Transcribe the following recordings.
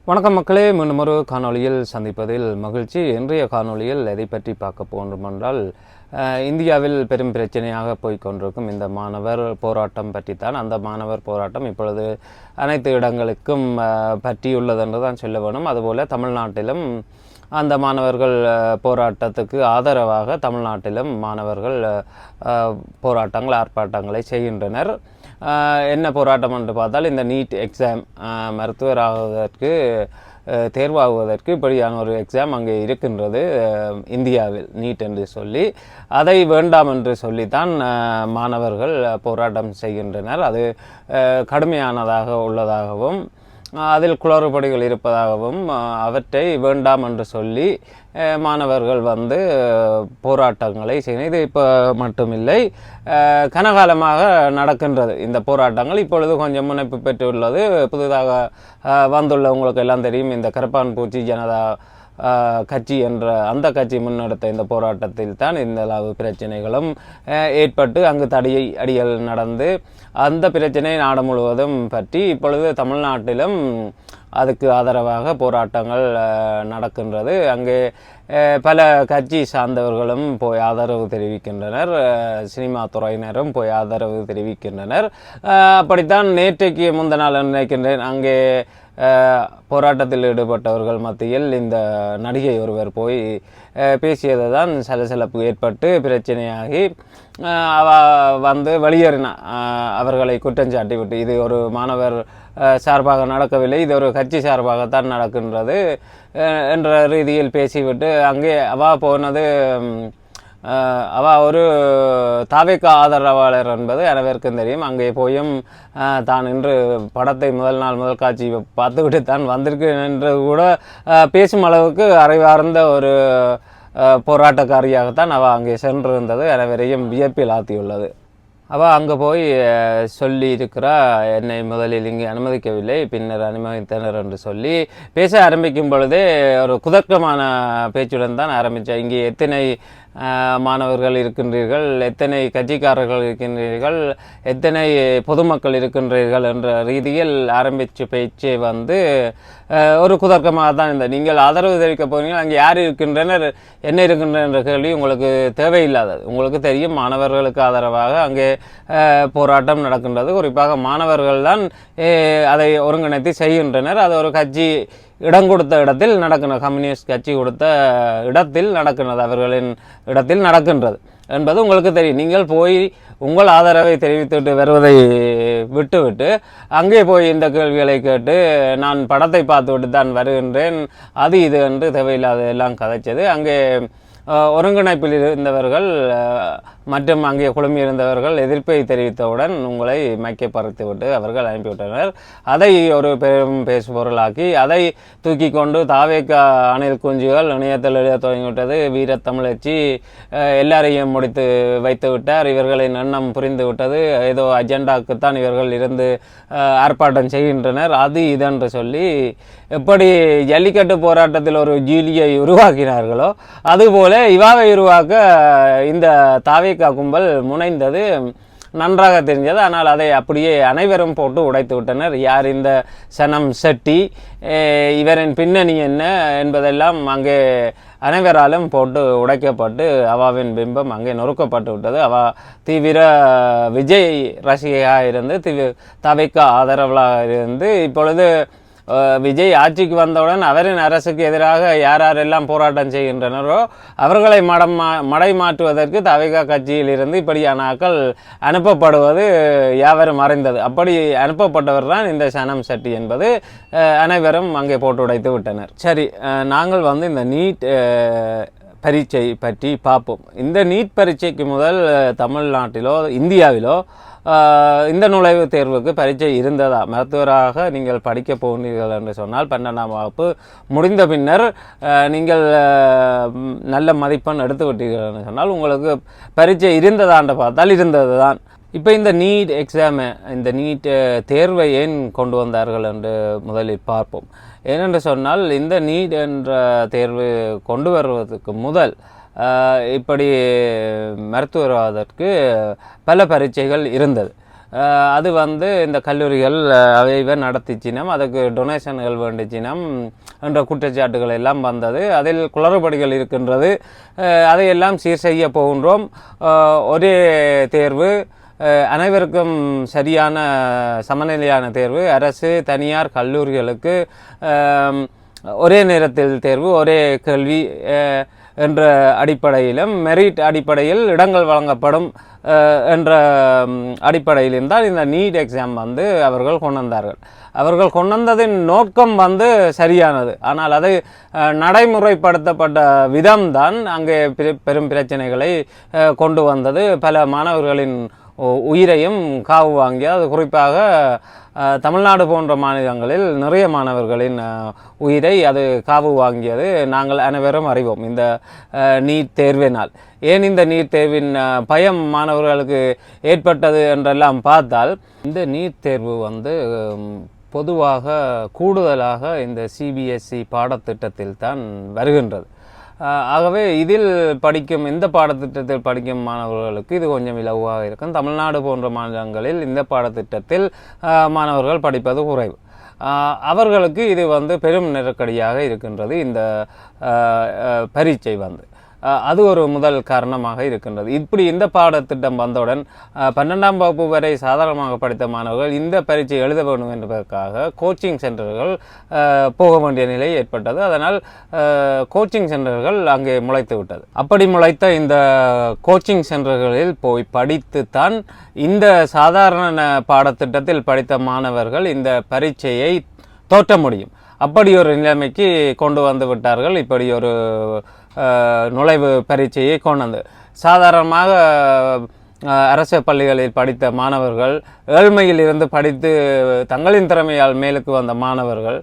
வணக்கம் மக்களே, மீண்டும் ஒரு காணொளியில் சந்திப்பதில் மகிழ்ச்சி. இன்றைய காணொளியில் எதை பற்றி பார்க்க போன்றோம் என்றால், இந்தியாவில் பெரும் பிரச்சனையாக போய்கொண்டிருக்கும் இந்த மாணவர் போராட்டம் பற்றித்தான். அந்த மாணவர் போராட்டம் இப்பொழுது அனைத்து இடங்களுக்கும் பற்றியுள்ளது என்று தான் சொல்ல வேணும். அதுபோல் தமிழ்நாட்டிலும் அந்த மாணவர்கள் போராட்டத்துக்கு ஆதரவாக தமிழ்நாட்டிலும் மாணவர்கள் போராட்டங்கள் ஆர்ப்பாட்டங்களை செய்கின்றனர். என்ன போராட்டம் என்று பார்த்தால், இந்த நீட் எக்ஸாம் மருத்துவர் ஆகுவதற்கு தேர்வாகுவதற்கு இப்படியான ஒரு எக்ஸாம் அங்கே இருக்கின்றது இந்தியாவில், நீட் என்று சொல்லி அதை வேண்டாம் என்று சொல்லித்தான் மாணவர்கள் போராட்டம் செய்கின்றனர். அது கடுமையானதாக உள்ளதாகவும் அதில் குளறுபடிகள் இருப்பதாகவும் அவற்றை வேண்டாம் என்று சொல்லி மாணவர்கள் போராட்டங்களை செய்ய. இது இப்போ மட்டுமில்லை, கனகாலமாக நடக்கின்றது இந்த போராட்டங்கள். இப்பொழுது கொஞ்சம் முனைப்பு பெற்றுள்ளது. புதிதாக வந்துள்ள உங்களுக்கு எல்லாம் தெரியும், இந்த கரப்பான் பூச்சி ஜனதா கட்சி என்ற அந்த கட்சி முன்னெடுத்த இந்த போராட்டத்தில் தான் இந்த அளவு பிரச்சனைகளும் ஏற்பட்டு அங்கு அடிகள் நடந்து அந்த பிரச்சனை நாடு முழுவதும் பற்றி இப்பொழுது தமிழ்நாட்டிலும் அதுக்கு ஆதரவாக போராட்டங்கள் நடக்கின்றது. அங்கே பல கட்சி சார்ந்தவர்களும் போய் ஆதரவு தெரிவிக்கின்றனர், சினிமா துறையினரும் போய் ஆதரவு தெரிவிக்கின்றனர். அப்படித்தான் நேற்றைக்கு முந்த நாள் நினைக்கின்றேன், அங்கே போராட்டத்தில் ஈடுபட்டவர்கள் மத்தியில் இந்த நடிகை ஒருவர் போய் பேசியது தான் சலசலப்பு ஏற்பட்டு பிரச்சனையாகி வெளியேறின அவர்களை குற்றஞ்சாட்டி விட்டு, இது ஒரு மாணவர் சார்பாக நடக்கவில்லை, இது ஒரு கட்சி சார்பாகத்தான் நடக்கின்றது என்ற ரீதியில் பேசிவிட்டு அங்கே போனது. ஒரு தாவேக ஆதரவாளர் என்பது அனைவருக்கும் தெரியும். அங்கே போயும் தான் இன்று படத்தை முதல் காட்சி பார்த்துவிட்டு தான் வந்திருக்கு என்று கூட பேசும் அளவுக்கு அறிவார்ந்த ஒரு போராட்டக்காரியாகத்தான் அங்கே சென்றிருந்தது அனைவரையும் வியப்பில் ஆத்தியுள்ளது. அங்கே போய் சொல்லி இருக்கிறா, என்னை முதலில் இங்கே அனுமதிக்கவில்லை, பின்னர் அனுமதித்தனர் என்று சொல்லி பேச ஆரம்பிக்கும் பொழுதே ஒரு குதர்க்கமான பேச்சுடன் தான் ஆரம்பித்தார். இங்கே எத்தனை மாணவர்கள் இருக்கின்றீர்கள், எத்தனை கட்சிக்காரர்கள் இருக்கின்றீர்கள், எத்தனை பொதுமக்கள் இருக்கின்றீர்கள் என்ற ரீதியில் ஆரம்பித்த பேச்சே ஒரு குதர்க்கமாக தான் இருந்தது. நீங்கள் ஆதரவு தெரிவிக்க போகிறீர்கள், அங்கே யார் இருக்கின்றனர், என்ன இருக்கின்றனர் என்ற கேள்வி உங்களுக்கு தேவையில்லாதது. உங்களுக்கு தெரியும், மாணவர்களுக்கு ஆதரவாக அங்கே போராட்டம் நடக்கின்றது. குறிப்பாக மாணவர்கள் தான் அதை ஒருங்கிணைத்து செய்கின்றனர். அது ஒரு கட்சி இடம் கொடுத்த இடத்தில் நடக்கின்றது, கம்யூனிஸ்ட் கட்சி கொடுத்த இடத்தில் நடக்கின்றது, அவர்களின் இடத்தில் நடக்கின்றது என்பது உங்களுக்கு தெரியும். நீங்கள் போய் உங்கள் ஆதரவை தெரிவித்துவிட்டு வருவதை விட்டுவிட்டு அங்கே போய் இந்த கேள்விகளை கேட்டு நான் படத்தை பார்த்துவிட்டு தான் வருகின்றேன், அது இது என்று தேவையில்லாத எல்லாம் கதைச்சது. அங்கே ஒருங்கிணைப்பில் இருந்தவர்கள் மற்றும் அங்கே குழுமியிருந்தவர்கள் எதிர்ப்பை தெரிவித்தவுடன் உங்களை மைக்கப்பறித்துவிட்டு அவர்கள் அனுப்பிவிட்டனர். அதை ஒரு பெரும் பேசுபொருளாக்கி அதை தூக்கி கொண்டு தாவேக அணில் குஞ்சுகள் இணையத்தில் எழுத தொடங்கிவிட்டது. வீரத்தமிழச்சி எல்லாரையும் முடித்து வைத்து விட்டார், இவர்களின் எண்ணம் புரிந்து விட்டது, ஏதோ அஜெண்டாக்குத்தான் இவர்கள் இருந்து ஆர்ப்பாட்டம் செய்கின்றனர், அது இதென்று சொல்லி எப்படி ஜல்லிக்கட்டு போராட்டத்தில் ஒரு ஜூலியை உருவாக்கினார்களோ அதுபோல இவாவை உருவாக்க இந்த தாவேக கும்பல் முனைந்தது நன்றாக தெரிஞ்சது. ஆனால் அதை அப்படியே அனைவரும் போட்டு உடைத்து விட்டனர். யார் இந்த சனம் செட்டி, இவரின் பின்னணி என்ன என்பதெல்லாம் அங்கே அனைவராலும் போட்டு உடைக்கப்பட்டு அவாவின் பிம்பம் அங்கே நொறுக்கப்பட்டு விட்டது. தீவிர விஜய் ரசிகையாக இருந்து தாவேக ஆதரவாளராக இருந்து இப்பொழுது விஜய் ஆட்சிக்கு வந்தவுடன் அவரின் அரசுக்கு எதிராக யாரெல்லாம் போராட்டம் செய்கின்றனரோ அவர்களை மடை மாற்றுவதற்கு தாவேக கட்சியில் இருந்து இப்படியான ஆக்கள் அனுப்பப்படுவது யாவரும் அறிந்தது. அப்படி அனுப்பப்பட்டவர் தான் இந்த சனம் செட்டி என்பது அனைவரும் அங்கே போட்டு உடைத்து விட்டனர். சரி, நாங்கள் இந்த நீட் பரீட்சை பற்றி பார்ப்போம். இந்த நீட் பரீட்சைக்கு முதல் தமிழ்நாட்டிலோ இந்தியாவிலோ இந்த நுழைவுத் தேர்வுக்கு பரீட்சை இருந்ததா? மருத்துவராக நீங்கள் படிக்க போகிறீர்கள் என்று சொன்னால் 12ஆம் வகுப்பு முடிந்த பின்னர் நீங்கள் நல்ல மதிப்பெண் எடுத்து விட்டீர்கள் என்று சொன்னால் உங்களுக்கு பரீட்சை இருந்ததான்னு பார்த்தால் இருந்தது தான். இப்போ இந்த நீட் எக்ஸாமு, இந்த நீட் தேர்வை ஏன் கொண்டு வந்தார்கள் என்று முதலில் பார்ப்போம். ஏனென்று சொன்னால், இந்த நீட் என்ற தேர்வு கொண்டு வருவதற்கு முதல் இப்படி மருத்துவராவதற்கு பல பரீட்சைகள் இருந்தது. அது வந்து இந்த கல்லூரிகள் அவைவை நடத்திச்சினம், அதுக்கு டொனேஷன்கள் வேண்டிச்சினம் என்ற குற்றச்சாட்டுகள் எல்லாம் வந்தது. அதில் குளறுபடிகள் இருக்கின்றது, அதையெல்லாம் சீர் செய்ய போகின்றோம். ஒரே தேர்வு, அனைவருக்கும் சரியான சமநிலையான தேர்வு, அரசு தனியார் கல்லூரிகளுக்கு ஒரே நேரத்தில் தேர்வு, ஒரே கேள்வி என்ற அடிப்படையிலும் மெரிட் அடிப்படையில் இடங்கள் வழங்கப்படும் என்ற அடிப்படையில் இருந்தால் இந்த நீட் எக்ஸாம் வந்து அவர்கள் கொண்டு வந்தார்கள். அவர்கள் கொண்டு வந்ததின் நோக்கம் வந்து சரியானது, ஆனால் அது நடைமுறைப்படுத்தப்பட்ட விதம்தான் அங்கே பெரும் பிரச்சனைகளை கொண்டு வந்தது. பல மாணவர்களின் உயிரையும் காவு வாங்கியது. அது குறிப்பாக தமிழ்நாடு போன்ற மாநிலங்களில் நிறைய மாணவர்களின் உயிரை அது காவு வாங்கியது. நாங்கள் அனைவரும் அறிவோம் இந்த நீட் தேர்வினால். ஏன் இந்த நீட் தேர்வின் பயம் மாணவர்களுக்கு ஏற்பட்டது என்றெல்லாம் பார்த்தால், இந்த நீட் தேர்வு வந்து பொதுவாக கூடுதலாக இந்த சிபிஎஸ்இ பாடத்திட்டத்தில் தான் வருகின்றது. ஆகவே இதில் படிக்கும், இந்த பாடத்திட்டத்தில் படிக்கும் மாணவர்களுக்கு இது கொஞ்சம் இலவாக இருக்கும். தமிழ்நாடு போன்ற மாநிலங்களில் இந்த பாடத்திட்டத்தில் மாணவர்கள் படிப்பது குறைவு. அவர்களுக்கு இது வந்து பெரும் நெருக்கடியாக இருக்கின்றது இந்த பரீட்சை வந்து. அது ஒரு முதல் காரணமாக இருக்கின்றது. இப்படி இந்த பாடத்திட்டம் வந்தவுடன் 12ஆம் வகுப்பு வரை சாதாரணமாக படித்த மாணவர்கள் இந்த பரீட்சை எழுத வேண்டும் என்பதற்காக கோச்சிங் சென்டர்கள் போக வேண்டிய நிலை ஏற்பட்டது. அதனால் கோச்சிங் சென்டர்கள் அங்கே முளைத்து விட்டது. அப்படி முளைத்த இந்த கோச்சிங் சென்டர்களில் போய் படித்து தான் இந்த சாதாரண பாடத்திட்டத்தில் படித்த மாணவர்கள் இந்த பரீட்சையை தோற்ற முடியும். அப்படி ஒரு நிலைமைக்கு கொண்டு வந்து விட்டார்கள். இப்படி ஒரு நுழைவு பரீட்சையை கொண்டு வந்து சாதாரணமாக அரசு பள்ளிகளில் படித்த மாணவர்கள், ஏழ்மையில் இருந்து படித்து தங்களின் திறமையால் மேலுக்கு வந்த மாணவர்கள்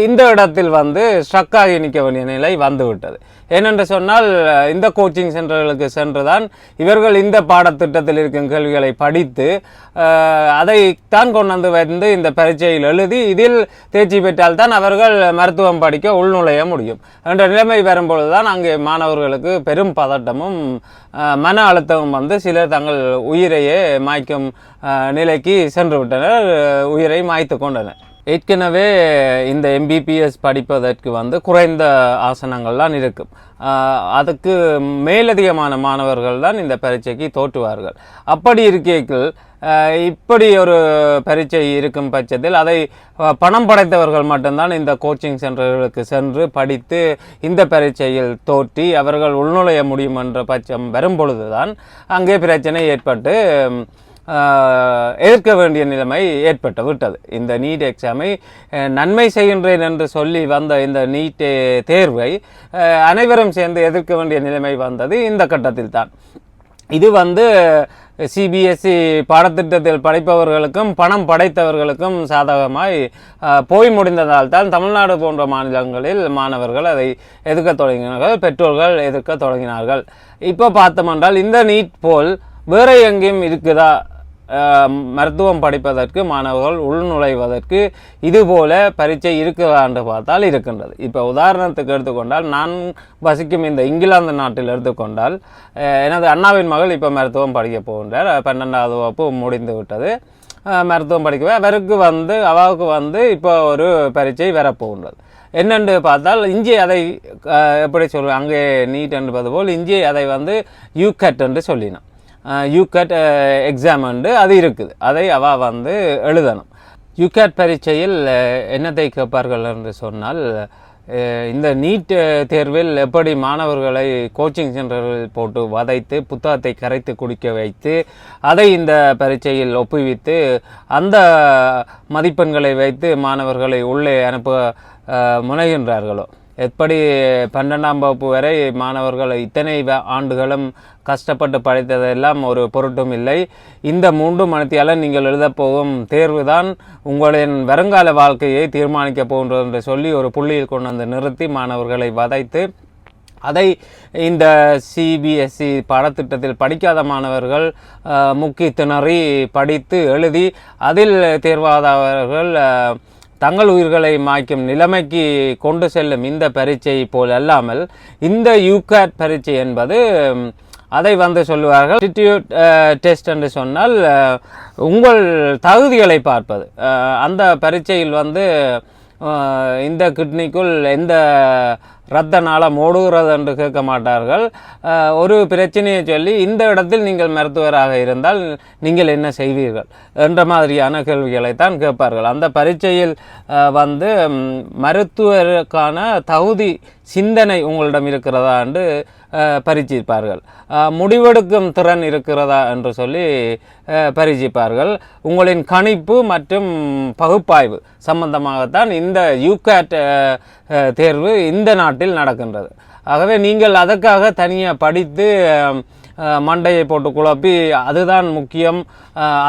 இந்த இடத்தில் வந்து ஸ்ட்ரக்காகி நிற்க வேண்டிய நிலை வந்துவிட்டது. ஏனென்று சொன்னால், இந்த கோச்சிங் சென்டர்களுக்கு சென்றுதான் இவர்கள் இந்த பாடத்திட்டத்தில் இருக்கும் கேள்விகளை படித்து அதைத்தான் கொண்டு வந்து இந்த பரீட்சையில் எழுதி இதில் தேர்ச்சி பெற்றால்தான் அவர்கள் மருத்துவம் படிக்க உள்நுழைய முடியும் என்ற நிலைமை வரும்பொழுதுதான் அங்கே மாணவர்களுக்கு பெரும் பதட்டமும் மன அழுத்தமும் வந்து சிலர் தங்கள் உயிரையே மாய்க்கும் நிலைக்கு சென்று விட்டனர், உயிரை மாய்த்து கொண்டனர். ஏற்கனவே இந்த எம்பிபிஎஸ் படிப்பதற்கு வந்து குறைந்த ஆசனங்கள்லாம் இருக்கும். அதுக்கு மேலதிகமான மாணவர்கள் தான் இந்த பரீட்சைக்கு தோற்றுவார்கள். அப்படி இருக்கையில் இப்படி ஒரு பரீட்சை இருக்கும் பட்சத்தில் அதை பணம் படைத்தவர்கள் மட்டும்தான் இந்த கோச்சிங் சென்டர்களுக்கு சென்று படித்து இந்த பரீட்சையில் தோற்றி அவர்கள் உள்நுழைய முடியும் என்ற பட்சம் வரும்பொழுதுதான் அங்கே பிரச்சனை ஏற்பட்டு எதிர்க்க வேண்டிய நிலைமை ஏற்பட்டு விட்டது. இந்த நீட் எக்ஸாமை நன்மை செய்கின்றேன் என்று சொல்லி வந்த இந்த நீட் தேர்வை அனைவரும் சேர்ந்து எதிர்க்க வேண்டிய நிலைமை வந்தது இந்த கட்டத்தில் தான். இது வந்து சிபிஎஸ்இ பாடத்திட்டத்தில் படிப்பவர்களுக்கும் பணம் படைத்தவர்களுக்கும் சாதகமாய் போய் முடிந்ததால் தான் தமிழ்நாடு போன்ற மாநிலங்களில் மாணவர்கள் அதை எதிர்க்க தொடங்கினார்கள், பெற்றோர்கள் எதிர்க்க தொடங்கினார்கள். இப்போ பார்த்தோமென்றால் இந்த நீட் போல் வேறு எங்கேயும் இருக்குதா மருத்துவம் படிப்பதற்கு மாணவர்கள் உள்நுழைவதற்கு இதுபோல பரீட்சை இருக்குதா என்று பார்த்தால் இருக்கின்றது. இப்போ உதாரணத்துக்கு எடுத்துக்கொண்டால், நான் வசிக்கும் இந்த இங்கிலாந்து நாட்டில் எடுத்துக்கொண்டால், எனது அண்ணாவின் மகள் இப்போ மருத்துவம் படிக்க போகின்றார். 12ஆவது வகுப்பு முடிந்து விட்டது. மருத்துவம் படிக்கவே அவருக்கு வந்து இப்போ ஒரு பரீட்சை வரப்போகின்றது. என்னென்று பார்த்தால், இங்கே அதை எப்படி சொல்லுவேன், அங்கே நீட் என்பது போல் இங்கே அதை வந்து யூகட் என்று சொல்லினோம். யூகட் எக்ஸாம் உண்டு, அது இருக்குது. அதை அவள் வந்து எழுதணும். யூகட் பரீட்சையில் என்னத்தை கேட்பார்கள் என்று சொன்னால், இந்த நீட் தேர்வில் எப்படி மாணவர்களை கோச்சிங் சென்டரில் போட்டு வதைத்து புத்தகத்தை கரைத்து குடிக்க வைத்து அதை இந்த பரீட்சையில் ஒப்புவித்து அந்த மதிப்பெண்களை வைத்து மாணவர்களை உள்ளே அனுப்ப முனைகின்றார்களோ, எப்படி 12ஆம் வகுப்பு வரை மாணவர்கள் இத்தனை ஆண்டுகளும் கஷ்டப்பட்டு படித்ததெல்லாம் ஒரு பொருட்டும் இல்லை. இந்த 3 மணித்தியால நீங்கள் எழுதப்போகும் தேர்வு தான் உங்களின் வருங்கால வாழ்க்கையை தீர்மானிக்கப் போகின்றது என்று சொல்லி ஒரு புள்ளியில் கொண்டு வந்து நிறுத்தி மாணவர்களை வதைத்து அதை இந்த சிபிஎஸ்இ பாடத்திட்டத்தில் படிக்காத மாணவர்கள் முக்கி திணறி படித்து எழுதி அதில் தேர்வாதவர்கள் தங்கள் உயிர்களை மாய்க்கும் நிலைமைக்கு கொண்டு செல்லும் இந்த பரீட்சை போல் அல்லாமல் இந்த யூகட் பரீட்சை என்பது அதை வந்து சொல்லுவார்கள். ஆப்டிடியூட் டெஸ்ட் என்று சொன்னால் உங்கள் தகுதிகளை பார்ப்பது. அந்த பரீட்சையில் வந்து இந்த கிட்னிக்குள் எந்த இரத்த நாளம் ஓடுகிறது என்று கேட்க மாட்டார்கள். ஒரு பிரச்சனையை சொல்லி இந்த இடத்தில் நீங்கள் மருத்துவராக இருந்தால் நீங்கள் என்ன செய்வீர்கள் என்ற மாதிரியான கேள்விகளை தான் கேட்பார்கள். அந்த பரீட்சையில் வந்து மருத்துவருக்கான தகுதி சிந்தனை உங்களிடம் இருக்கிறதா என்று பரீட்சிப்பார்கள். முடிவெடுக்கும் திறன் இருக்கிறதா என்று சொல்லி பரீட்சிப்பார்கள். உங்களின் கணிப்பு மற்றும் பகுப்பாய்வு சம்பந்தமாகத்தான் இந்த யூகேட் தேர்வு இந்த நாட்டில் நடக்கின்றது. ஆகவே நீங்கள் அதற்காக தனியாக படித்து மண்டையை போட்டு குழப்பி அதுதான் முக்கியம்,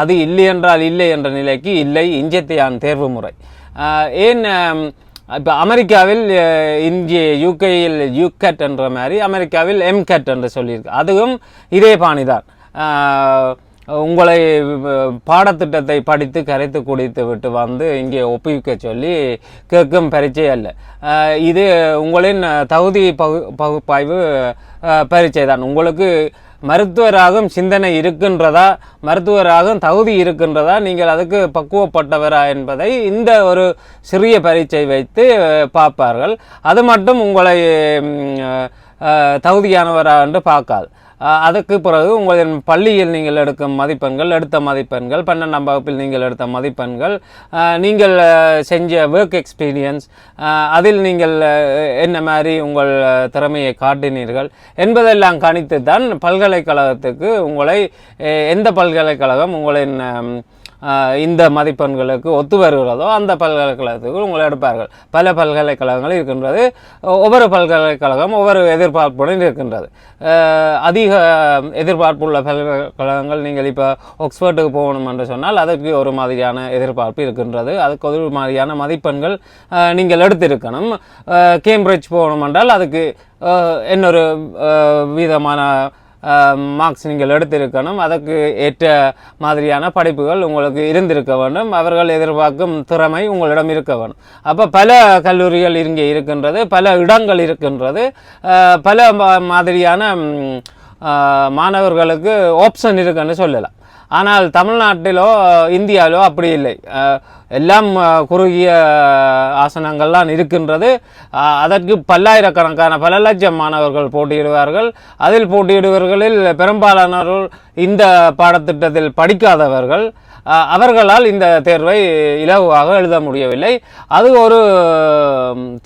அது இல்லை என்றால் இல்லை என்ற நிலைக்கு இல்லை இஞ்சத்தையான் தேர்வு முறை. ஏன் இப்போ அமெரிக்காவில் இங்கே யூகேயில் யூகேட் என்ற மாதிரி அமெரிக்காவில் எம்கேட் என்று சொல்லியிருக்கு. அதுவும் இதே பாணிதான். உங்களை பாடத்திட்டத்தை படித்து கரைத்து குடித்து விட்டு வந்து இங்கே ஒப்புவிக்க சொல்லி கேட்கும் பரீட்சை அல்ல இது. உங்களின் தகுதி பகுப்பாய்வு பரீட்சை தான். உங்களுக்கு மருத்துவராகும் சிந்தனை இருக்கின்றதா, மருத்துவராகும் தகுதி இருக்கின்றதா, நீங்கள் அதுக்கு பக்குவப்பட்டவரா என்பதை இந்த ஒரு சிறிய பரீட்சை வைத்து பார்ப்பார்கள். அது மட்டும் உங்களை தகுதியானவரா என்று பார்க்காது. அதுக்கு பிறகு உங்களின் பள்ளியில் நீங்கள் எடுக்கும் மதிப்பெண்கள், எடுத்த மதிப்பெண்கள், 12ஆம் வகுப்பில் நீங்கள் எடுத்த மதிப்பெண்கள், நீங்கள் செஞ்ச ஒர்க் எக்ஸ்பீரியன்ஸ், அதில் நீங்கள் என்ன மாதிரி உங்கள் திறமையை காட்டினீர்கள் என்பதெல்லாம் கணித்து தான் பல்கலைக்கழகத்துக்கு உங்களை எந்த பல்கலைக்கழகம் உங்களின் இந்த மதிப்பெண்களுக்கு ஒத்து வருகிறதோ அந்த பல்கலைக்கழகத்துக்கு உங்களை எடுப்பார்கள். பல பல்கலைக்கழகங்கள் இருக்கின்றது. ஒவ்வொரு பல்கலைக்கழகம் ஒவ்வொரு எதிர்பார்ப்புடன் இருக்கின்றது. அதிக எதிர்பார்ப்புள்ள பல்கலைக்கழகங்கள், நீங்கள் இப்போ ஆக்ஸ்போர்ட்டுக்கு போகணும் என்று சொன்னால் அதற்கு ஒரு மாதிரியான எதிர்பார்ப்பு இருக்கின்றது. அதுக்கு ஒரு மாதிரியான மதிப்பெண்கள் நீங்கள் எடுத்திருக்கணும். கேம்பிரிட்ஜ் போகணும் என்றால் அதுக்கு இன்னொரு விதமான மார்க்ஸ் நீங்கள் எடுத்திருக்கணும். அதற்கு ஏற்ற மாதிரியான படிப்புகள் உங்களுக்கு இருந்திருக்க வேண்டும். அவர்கள் எதிர்பார்க்கும் திறமை உங்களிடம் இருக்க வேண்டும். அப்போ பல கல்லூரிகள் இங்கே இருக்கின்றது, பல இடங்கள் இருக்கின்றது, பல மாதிரியான மாணவர்களுக்கு ஆப்ஷன் இருக்குன்னு சொல்லலாம். ஆனால் தமிழ்நாட்டிலோ இந்தியாவிலோ அப்படி இல்லை. எல்லாம் குறுகிய ஆசனங்கள்லாம் இருக்கின்றது. அதற்கு பல்லாயிரக்கணக்கான பல லட்சம் மாணவர்கள் போட்டியிடுவார்கள். அதில் போட்டியிடுவர்களில் பெரும்பாலானவர்கள் இந்த பாடத்திட்டத்தில் படிக்காதவர்கள். அவர்களால் இந்த தேர்வை இலகுவாக எழுத முடியவில்லை. அது ஒரு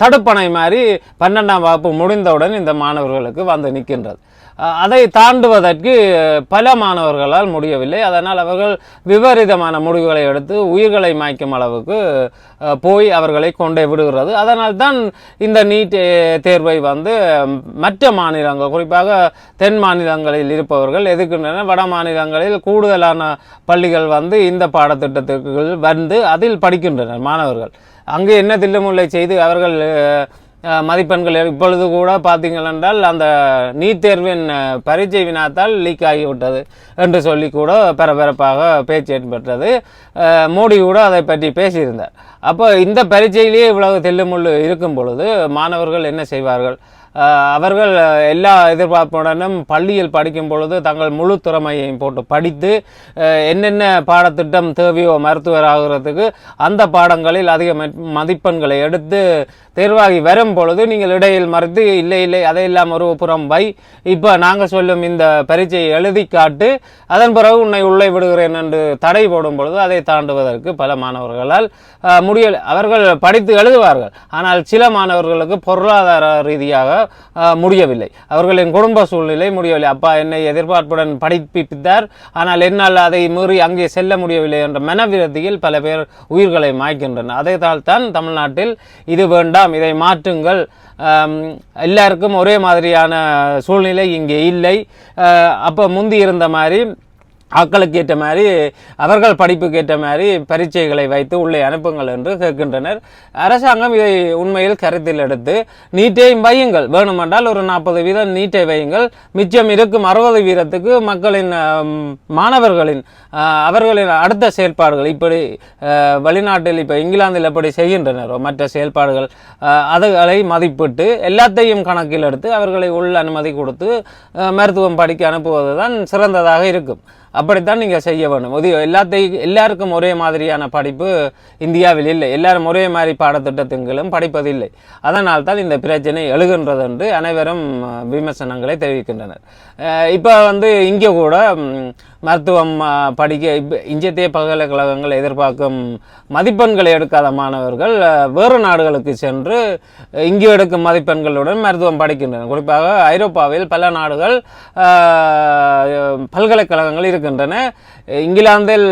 தடுப்பணை மாதிரி 12ஆம் வகுப்பு முடிந்தவுடன் இந்த மாணவர்களுக்கு வந்து நிற்கின்றது. அதை தாண்டுவதற்கு பல மாணவர்களால் முடியவில்லை. அதனால் அவர்கள் விபரீதமான முடிவுகளை எடுத்து உயிர்களை மாய்க்கும் அளவுக்கு போய் அவர்களை கொண்டே விடுகிறது. அதனால் தான் இந்த நீட் தேர்வை வந்து மற்ற மாநிலங்கள், குறிப்பாக தென் மாநிலங்களில் இருப்பவர்கள் எதிர்க்கின்றனர். வட மாநிலங்களில் கூடுதலான பள்ளிகள் வந்து இந்த பாடத்திட்டத்துக்கு வந்து அதில் படிக்கின்றனர் மாணவர்கள். அங்கு என்ன தில்லுமுல்லை செய்து அவர்கள் மதிப்பெண்கள் இப்பொழுது கூட பார்த்தீங்கள் என்றால் அந்த நீட் தேர்வின் பரீட்சை வினாத்தால் லீக் ஆகிவிட்டது என்று சொல்லி கூட பரபரப்பாக பேச்சு ஏற்பட்டது. மோடி கூட அதை பற்றி பேசியிருந்தார். அப்போ இந்த பரீட்சையிலேயே இவ்வளவு தெல்லுமுள்ளு இருக்கும் பொழுது மாணவர்கள் என்ன செய்வார்கள்? அவர்கள் எல்லா எதிர்பார்ப்புடனும் பள்ளியில் படிக்கும் பொழுது தங்கள் முழு திறமையையும் போட்டு படித்து என்னென்ன பாடத்திட்டம் தேவையோ மருத்துவர் ஆகிறதுக்கு அந்த பாடங்களில் அதிக மதிப்பெண்களை எடுத்து தேர்வாகி வரும் பொழுது நீங்கள் இடையில் மறுத்து இல்லை இல்லை அதையெல்லாம் ஒரு புறம் வை, இப்போ நாங்கள் சொல்லும் இந்த பரீட்சையை எழுதி காட்டு, அதன் பிறகு உன்னை உள்ளே விடுகிறேன் என்று தடை போடும் பொழுது அதை தாண்டுவதற்கு பல மாணவர்களால் முடியலை. அவர்கள் படித்து எழுதுவார்கள், ஆனால் சில மாணவர்களுக்கு பொருளாதார ரீதியாக முடியவில்லை. அவர்களின் குடும்ப சூழ்நிலை முடியவில்லை. அப்பா என்னை எதிர்பார்ப்புடன் படிப்பித்தார், ஆனால் என்னால் அதை மீறி அங்கே செல்ல முடியவில்லை என்ற மனவிரதியில் பல பேர் உயிர்களை மாய்க்கின்றனர். அதைத்தால் தான் தமிழ்நாட்டில் இது வேண்டாம், இதை மாற்றுங்கள், எல்லாருக்கும் ஒரே மாதிரியான சூழ்நிலை இங்கே இல்லை. அப்போ முந்தி இருந்த மாதிரி ஆக்களுக்கு ஏற்ற மாதிரி அவர்கள் படிப்புக்கு ஏற்ற மாதிரி பரீட்சைகளை வைத்து உள்ளே அனுப்புங்கள் என்று கேட்கின்றனர். அரசாங்கம் இதை உண்மையில் கருத்தில் எடுத்து நீட்டையும் வையுங்கள், வேணுமென்றால் ஒரு 40% நீட்டை வையுங்கள், மிச்சம் இருக்கும் 60%க்கு மக்களின் மாணவர்களின் அவர்களின் அடுத்த செயல்பாடுகள் இப்படி வெளிநாட்டில் இப்போ இங்கிலாந்தில் எப்படி செய்கின்றனரோ மற்ற செயல்பாடுகள் அதுகளை மதிப்பிட்டு எல்லாத்தையும் கணக்கில் எடுத்து அவர்களை உள் அனுமதி கொடுத்து மருத்துவம் படிக்க அனுப்புவது தான் சிறந்ததாக இருக்கும். அப்படித்தான் நீங்கள் செய்ய வேணும். எல்லாருக்கும் ஒரே மாதிரியான படிப்பு இந்தியாவில் இல்லை. எல்லாரும் ஒரே மாதிரி பாடத்திட்டத்திலும் படிப்பதில்லை. அதனால் தான் இந்த பிரச்சனை எழுகின்றது என்று அனைவரும் விமர்சனங்களை தெரிவிக்கின்றனர். இப்போ இங்கே கூட மருத்துவம் படிக்க இந்திய பல்கலைக்கழகங்கள் எதிர்பார்க்கும் மதிப்பெண்களை எடுக்காத மாணவர்கள் வேறு நாடுகளுக்கு சென்று இங்கே எடுக்கும் மதிப்பெண்களுடன் மருத்துவம் படிக்கின்றனர். குறிப்பாக ஐரோப்பாவில் பல நாடுகள் பல்கலைக்கழகங்கள் இருக்கின்றன. இங்கிலாந்தில்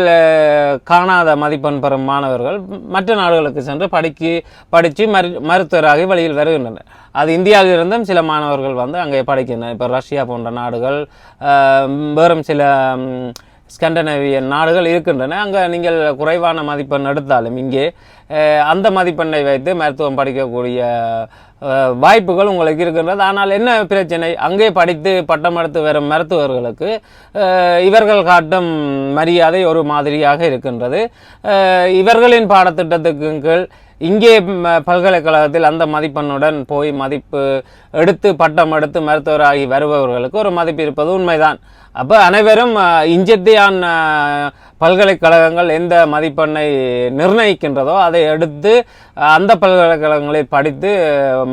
காணாத மதிப்பெண் பெறும் மாணவர்கள் மற்ற நாடுகளுக்கு சென்று படித்து மருத்துவராகி வழியில் வருகின்றனர். அது இந்தியாவிலிருந்தும் சில மாணவர்கள் அங்கே படிக்கின்றனர். இப்போ ரஷ்யா போன்ற நாடுகள், வேறும் சில ஸ்கண்டனேவியன் நாடுகள் இருக்கின்றன. அங்கே நீங்கள் குறைவான மதிப்பெண் எடுத்தாலும் இங்கே அந்த மதிப்பெண்ணை வைத்து மருத்துவம் படிக்கக்கூடிய வாய்ப்புகள் உங்களுக்கு இருக்கின்றது. ஆனால் என்ன பிரச்சனை, அங்கே படித்து பட்டம் எடுத்து வரும் மருத்துவர்களுக்கு இவர்கள் காட்டும் மரியாதை ஒரு மாதிரியாக இருக்கின்றது. இவர்களின் பாடத்திட்டத்துக்கு கீழ் இங்கே பல்கலைக்கழகத்தில் அந்த மதிப்பெண்ணுடன் போய் மதிப்பு எடுத்து பட்டம் எடுத்து மருத்துவராகி வருபவர்களுக்கு ஒரு மதிப்பு இருப்பது உண்மைதான். அப்போ அனைவரும் இந்தியான் பல்கலைக்கழகங்கள் எந்த மதிப்பெண்ணை நிர்ணயிக்கின்றதோ அதை எடுத்து அந்த பல்கலைக்கழகங்களில் படித்து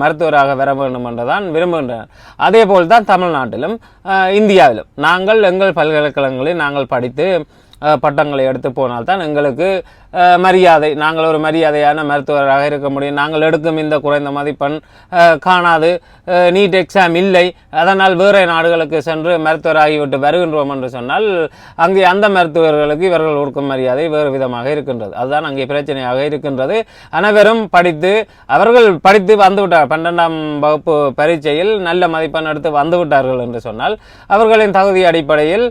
மருத்துவராக வர வேண்டும் என்றுதான் விரும்புகின்றனர். அதே போல் தான் தமிழ்நாட்டிலும் இந்தியாவிலும் நாங்கள் எங்கள் பல்கலைக்கழகங்களில் நாங்கள் படித்து பட்டங்களை எடுத்து போனால்தான் எங்களுக்கு மரியாதை, நாங்கள் ஒரு மரியாதையான மருத்துவராக இருக்க முடியும். நாங்கள் எடுக்கும் இந்த குறைந்த மதிப்பெண் காணாது, நீட் எக்ஸாம் இல்லை, அதனால் வேறு நாடுகளுக்கு சென்று மருத்துவராகிவிட்டு வருகின்றோம் என்று சொன்னால் அங்கே அந்த மருத்துவர்களுக்கு இவர்கள் கொடுக்கும் மரியாதை வேறு விதமாக இருக்கின்றது. அதுதான் அங்கே பிரச்சனையாக இருக்கின்றது. அனைவரும் அவர்கள் படித்து வந்துவிட்டார், 12ஆம் வகுப்பு பரீட்சையில் நல்ல மதிப்பெண் எடுத்து வந்துவிட்டார்கள் என்று சொன்னால் அவர்களின் தகுதி அடிப்படையில்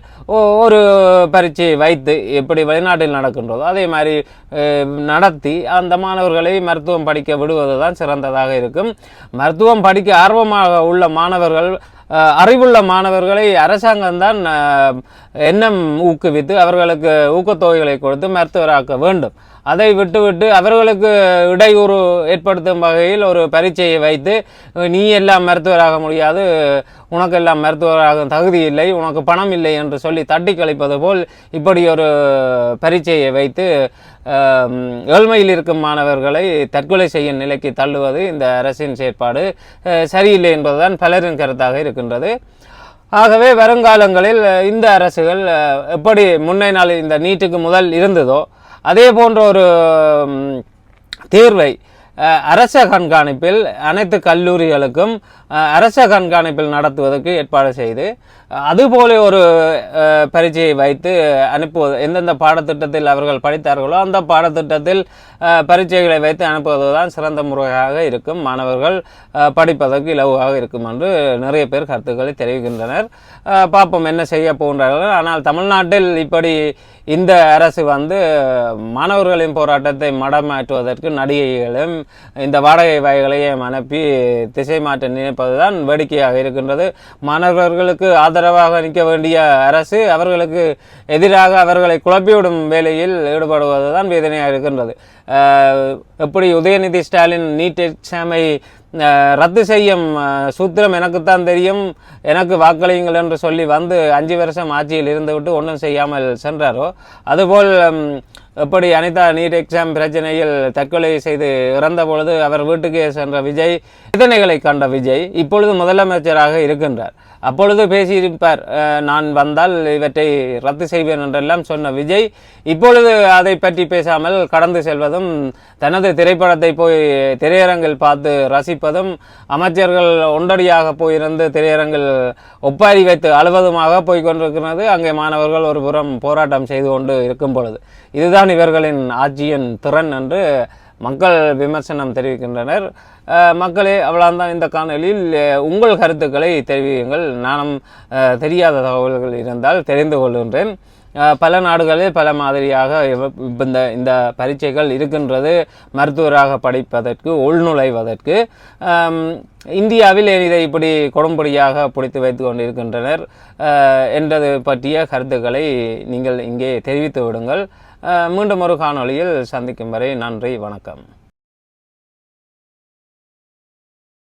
ஒரு பரீட்சையை வைத்து எப்படி வெளிநாட்டில் நடக்கின்றதோ அதே மாதிரி நடத்தி அந்த மாணவர்களை மருத்துவம் படிக்க விடுவது தான் சிறந்ததாக இருக்கும். மருத்துவம் படிக்க ஆர்வமாக உள்ள மாணவர்கள், அறிவுள்ள மாணவர்களை அரசாங்கம்தான் எண்ணம் ஊக்குவித்து அவர்களுக்கு ஊக்கத்தொகைகளை கொடுத்து மருத்துவராக்க வேண்டும். அதை விட்டுவிட்டு அவர்களுக்கு இடையூறு ஏற்படுத்தும் வகையில் ஒரு பரீட்சையை வைத்து நீ எல்லாம் மருத்துவராக முடியாது, உனக்கெல்லாம் மருத்துவராக தகுதி இல்லை, உனக்கு பணம் இல்லை என்று சொல்லி தட்டி கழிப்பது போல் இப்படி ஒரு பரீட்சையை வைத்து ஏழ்மையில் இருக்கும் மாணவர்களை தற்கொலை செய்யும் நிலைக்கு தள்ளுவது இந்த அரசின் செயற்பாடு சரியில்லை என்பதுதான் பலரின் கருத்தாக இருக்கின்றது. ஆகவே வருங்காலங்களில் இந்த அரசுகள் எப்படி முன்னை நாள் இந்த நீட்டுக்கு முதல் இருந்ததோ அதே போன்ற ஒரு தேர்வை அரச கண்காணிப்பில் அனைத்து கல்லூரிகளுக்கும் அரச கண்காணிப்பில் நடத்துவதற்கு ஏற்பாடு செய்து அதுபோல ஒரு பரீட்சையை வைத்து அனுப்புவது, எந்தெந்த பாடத்திட்டத்தில் அவர்கள் படித்தார்களோ அந்த பாடத்திட்டத்தில் பரீட்சைகளை வைத்து அனுப்புவதுதான் சிறந்த முறையாக இருக்கும். மாணவர்கள் படிப்பதற்கு இலவாக இருக்கும் என்று நிறைய பேர் கருத்துக்களை தெரிவிக்கின்றனர். பார்ப்போம் என்ன செய்ய போகின்றார்கள். ஆனால் தமிழ்நாட்டில் இப்படி இந்த அரசு மாணவர்களின் போராட்டத்தை மடமாற்றுவதற்கு நடிகைகளும் இந்த வாடகை வகைகளையும் அனுப்பி திசை மாற்ற நினைப்பதுதான் வேடிக்கையாக இருக்கின்றது. மாணவர்களுக்கு ஆதரவாக நிற்க வேண்டிய அரசு அவர்களுக்கு எதிராக அவர்களை குழப்பிவிடும் வேலையில் ஈடுபடுவதுதான் வேதனையாக இருக்கின்றது. எப்படி உதயநிதி ஸ்டாலின் நீட் எக்ஸாமை ரத்து செய்யும் சூத்திரம் எனக்குத்தான் தெரியும், எனக்கு வாக்களியுங்கள் என்று சொல்லி 5 வருஷம் ஆட்சியில் இருந்துவிட்டு ஒன்றும் செய்யாமல் சென்றாரோ அதுபோல் எப்படி அனிதா நீட் எக்ஸாம் பிரச்சனையில் தற்கொலை செய்து இறந்த பொழுது அவர் வீட்டுக்கே சென்ற விஜய், வேதனைகளை கண்ட விஜய் இப்பொழுது முதலமைச்சராக இருக்கின்றார். அப்பொழுது பேசியிருப்பார், நான் வந்தால் இவற்றை ரத்து செய்வேன் என்றெல்லாம் சொன்ன விஜய் இப்பொழுது அதை பற்றி பேசாமல் கடந்து செல்வதும், தனது திரைப்படத்தை போய் திரையரங்கில் பார்த்து ரசிப்பதும், அமைச்சர்கள் ஒன்றடியாக போயிருந்து திரையரங்கில் ஒப்பாரி வைத்து அழுவதுமாக போய்கொண்டிருக்கிறது. அங்கே மாணவர்கள் ஒரு புறம் போராட்டம் செய்து கொண்டு இருக்கும் பொழுது இதுதான் இவர்களின் ஆட்சியின் திறன் என்று மக்கள் விமர்சனம் தெரிவிக்கின்றனர். மக்களே, அவ்வளவுதான் இந்த காணொலியில். உங்கள் கருத்துக்களை தெரிவியுங்கள். நானும் தெரியாத தகவல்கள் இருந்தால் தெரிந்து கொள்கின்றேன். பல நாடுகளில் பல மாதிரியாக இந்த பரீட்சைகள் இருக்கின்றது. மருத்துவராக படிப்பதற்கு உள்நுழைவதற்கு இந்தியாவில் இதை இப்படி கொடும்படியாக பிடித்து வைத்து கொண்டிருக்கின்றனர் என்றது பற்றிய கருத்துக்களை நீங்கள் இங்கே தெரிவித்து விடுங்கள். மீண்டும் ஒரு காணொளியில் சந்திக்கும் வரை நன்றி, வணக்கம்.